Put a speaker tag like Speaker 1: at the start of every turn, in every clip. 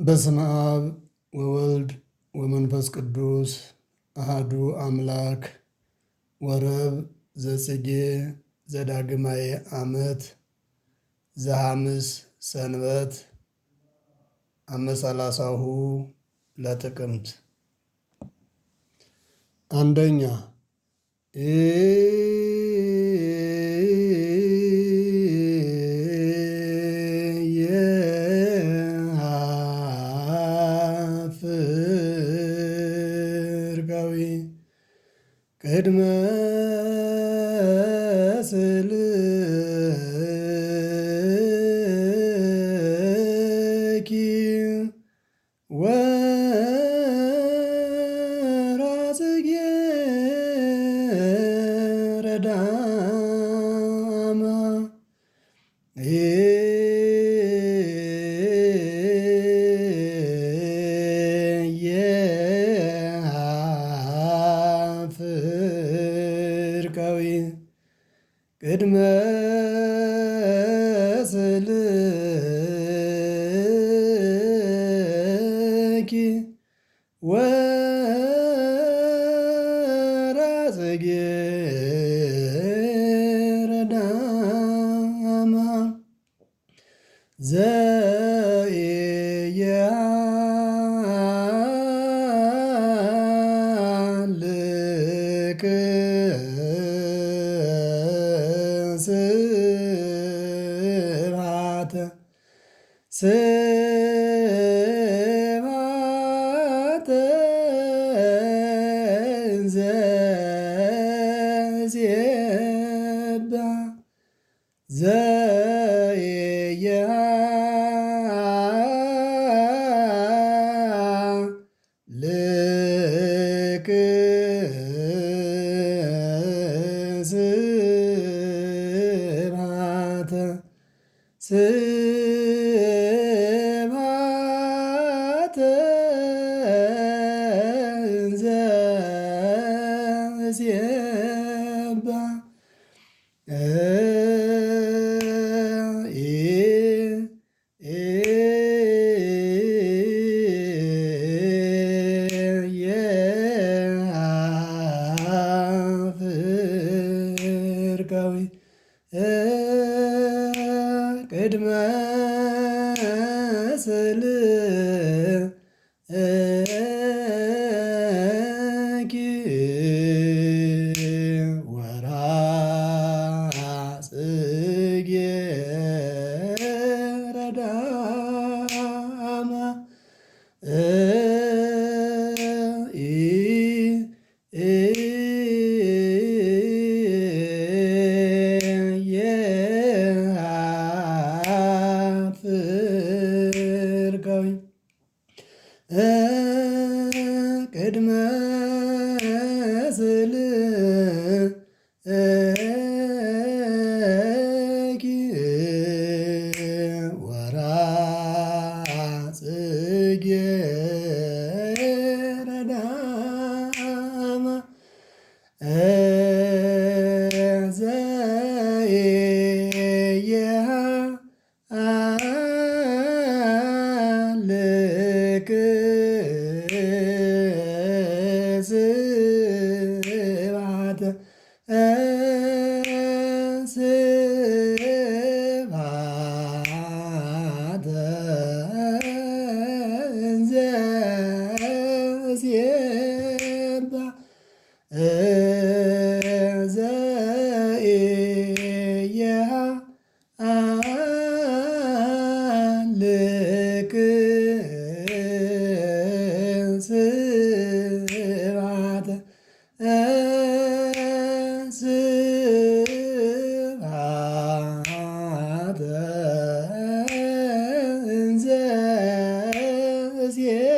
Speaker 1: በስመ አብ ወወልድ ወመንፈስ ቅዱስ አሃዱ አምላክ ወረብ ዘጽጌ ዘዳግማይ ዓመት ዘሐምስ ሰንበት አመሰላሳሁ ለጥቅምት። አንደኛ ፍርጋዊ ቅድመ ስልኪ ወራጽጌ ረዳማ ፍርቃዊ ቅድመ ስልኪ ወራጽጌ ረዳማ ዘኢያልቅ ስብሐተ ዘኢያልቅ ስብሐተ ፍርቃዊ ቅድመ ስልኪ ወራጽጌ ረዳማ ፍርቃዊ ቅድመ ስልኪ ወራጽጌ ረዳማ ዘኢያልቅ ስብሐተ ስብሐተ ዘሴባ ዘኢያልቅ ስብሐተ ስብሐተ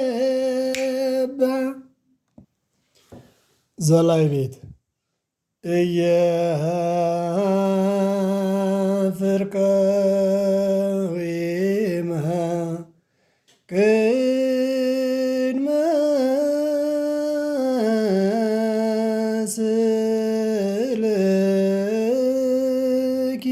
Speaker 1: ዘሴባ ዘላይ ቤት ፍርቀዊመ ቅድመ ስልኪ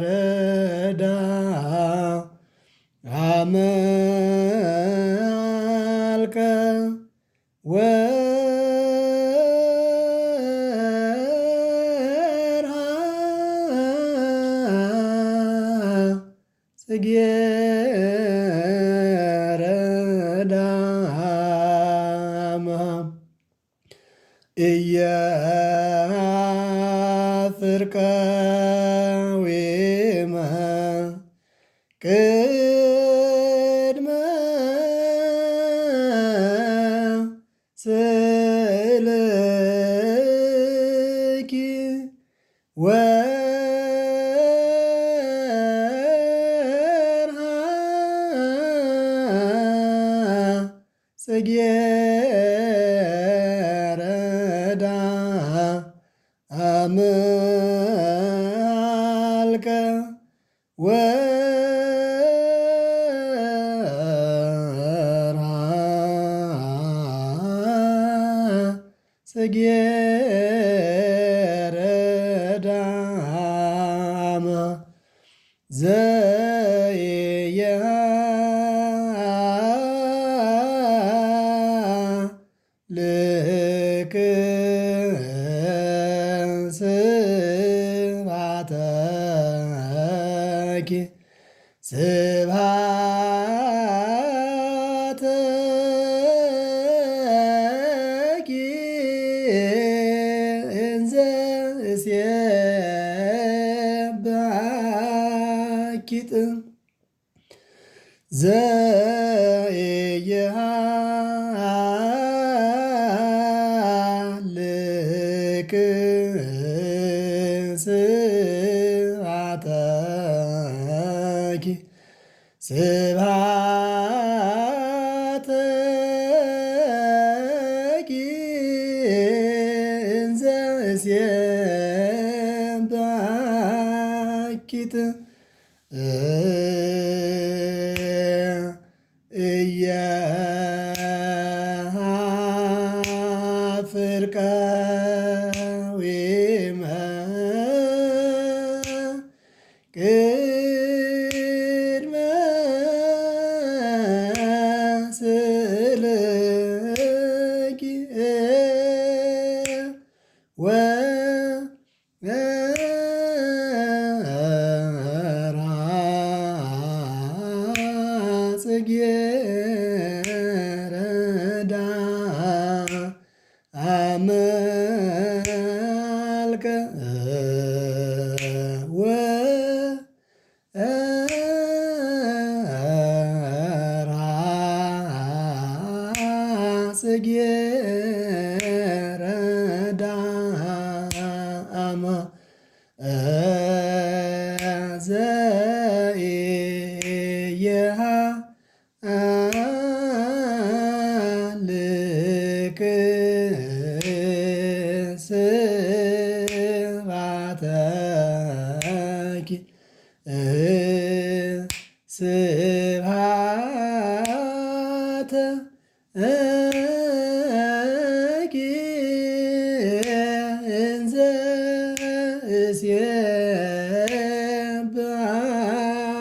Speaker 1: ጽጌረዳ አመልከ ወርሃ ጽጌረዳ ኢያፍርቀ ወይመ ቅድመ ስእልኪ ወርሃ ጽጌረዳ አመልከ ወርሃ ጽጌረዳ ልክ ስብሐተኪ ስብሐተኪ እንዘ እሴብሐኪ ዘኢየሃልክ ስብሐተኪ ስብሐተኪ እንዘ እሴብሐኪ ኢያፍርቀ ወይመ ቅድመ ስእልኪ ወርሃ ጽጌረዳ አመልከ ወርሃ ጽጌረዳ ዘኢየሃልክ ስብሐተኪ ስብሐተኪ እንዘ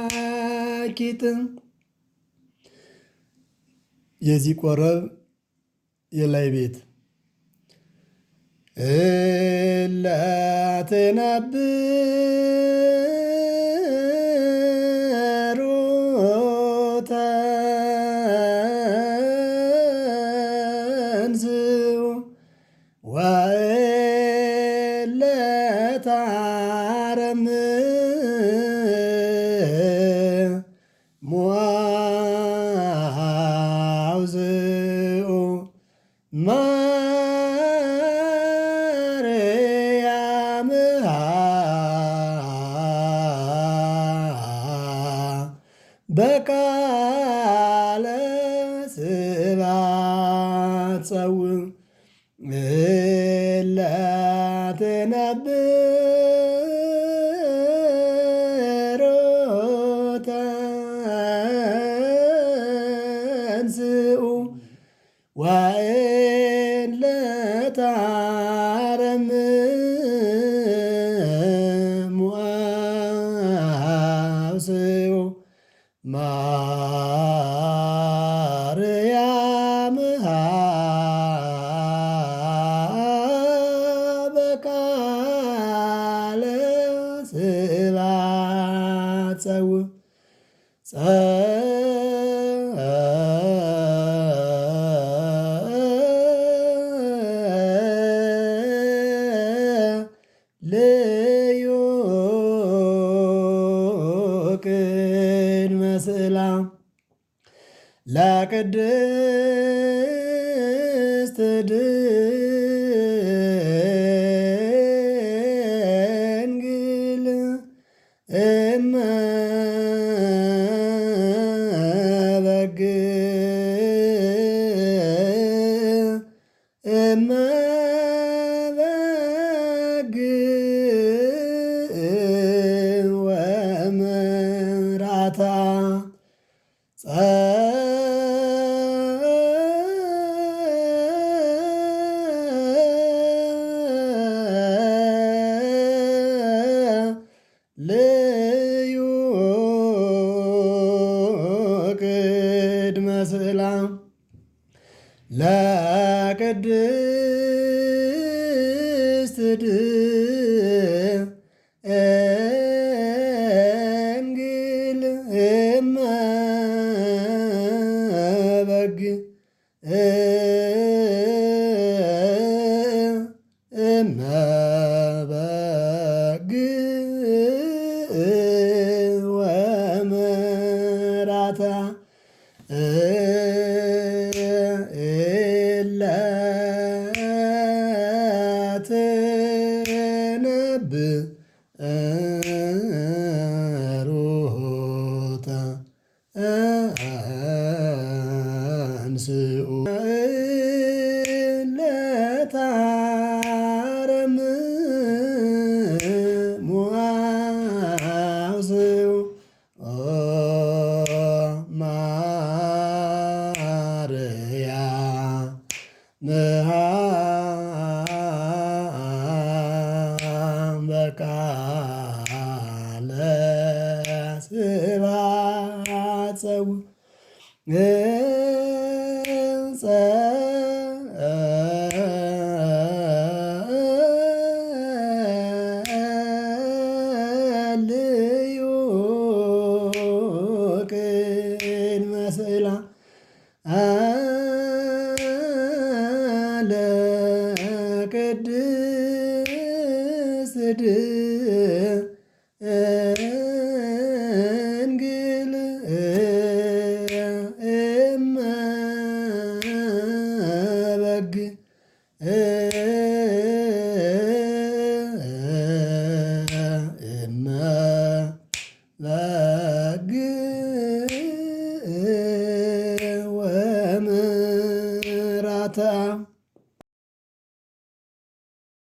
Speaker 1: እሴብሐኪ የዚህ ቆረብ የላይ ቤት እለ ትነብሩ ተንሥኡ ወእለ ታረምሙ አውዝኡ ማርያምሃ በቃለ ስብሐት ጸውዕ እለ ትነብሩ ተንሥኡ ወእለ ታረምሙ በቃለ ስብሐት ጸውዕ ልዩ ቅድመ ስእላ ለቅድስት ድንግል እመ ወምራታ ልዩ ቅድመ ስእላ ለቅድስት ድንግል እመ ወምራታ እለ ትነብሩተ አንስኡ እለ ታረምሙ አውስኡ ማርያም በቃለ ስብሐት ጸውዕ ልዩ ቅድመ ስእላ ለቅድስት ድንግል እመ